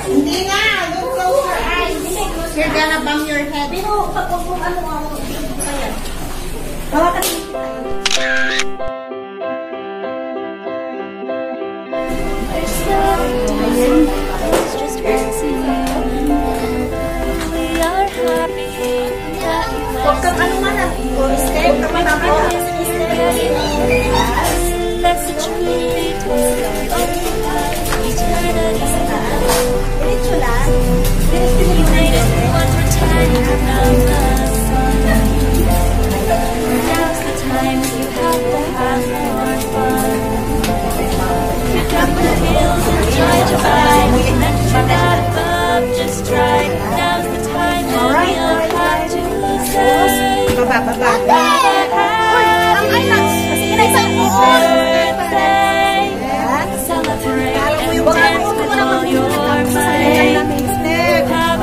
Hindi na! Don't close your eyes! You're gonna bang your head. Pero pag ano kaya? Bawa ka rin. Just dancing. We are happy. Huwag kang ano man ah. Step. Huwag kang matapos. That's the truth. Diretso lang. You made it one more time from the sun. Now's the time you have to have more fun. Pick up the heels and try to ride. Let your God above just right. Now's the time that we'll have to say. Birthday. Celebrate and dance with all your might. Have a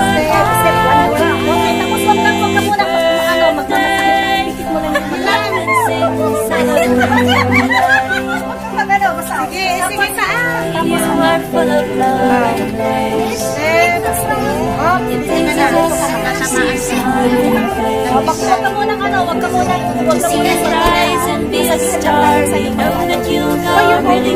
you are full of love and grace. Rise and be a star. You know that you'll go really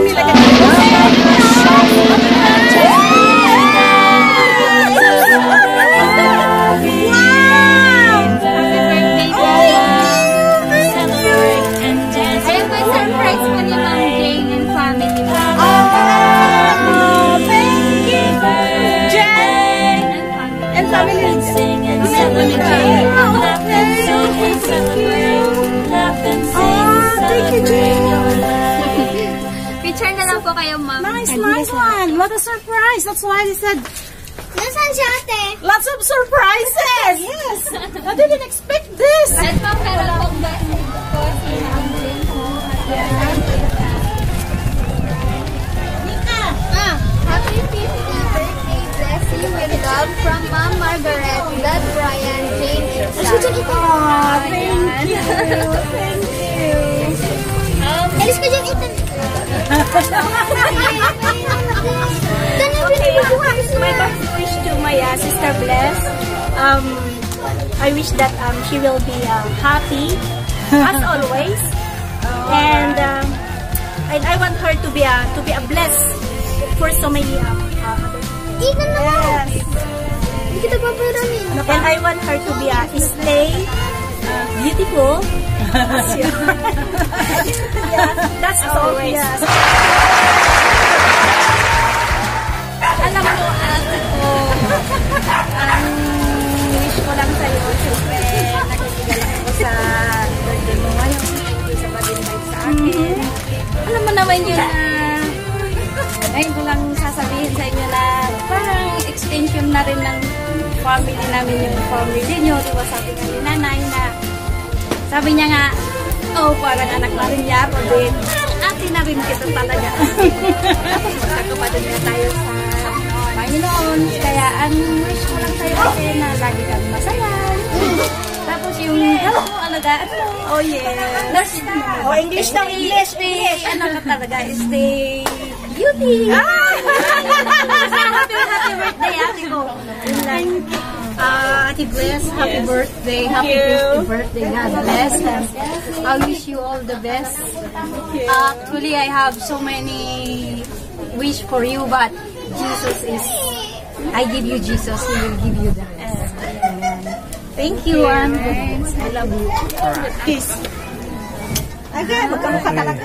sing and celebrate, laugh and sing and celebrate, laugh and sing and celebrate your life. Picture na lang po kayo, ma'am. Nice one! What a surprise! That's why they said Nasaan siya, ate? lots of surprises! Yes! I didn't expect this! At ma'am, meron pong blessing po si Amlin. Happy 50th birthday blessing with love from Ma'am Margaret, Dad Brian, Jane, and Sam. Thank you! Thank you! Alis ko dyan, Ethan. My best wish to my sister Bless. I wish that she will be happy as always, and I want her to be a bless for so many Ethan naman. Hindi kita paparamin. and I want her to be stay beautiful. Yeah, that's always. Yes. Alam mo, ate ko, ang wish ko lang sa'yo, siyempre, nakikigalan ako sa birthday mo ngayon. Sa pag-invite sa akin. Alam mo naman yun na, ngayon ko lang sasabihin sa inyo na parang extension na rin ng family namin yung family nyo. Diba sabi nga ni nanay na, sabi niya nga, oh, parang anak na rin niya, pwede, parang ate na rin kita talaga. Tapos magkakapadun na tayo sa Panginoon. Kaya ang wish ko lang sa'yo kasi na lagi kang masaya. Tapos yung health mo, alagaan mo. Oh yes. Oh, English daw, English. Ano ka talaga, stay beauty. Happy birthday, ate ko. Thank you. Ate Bless, happy birthday. Happy 50th birthday. God bless. I wish you all the best. Actually, I have so many wish for you, but Jesus is, I give you Jesus, He will give you the rest. Thank you, Anne. I love you. Peace. Again, magkamukha talaga.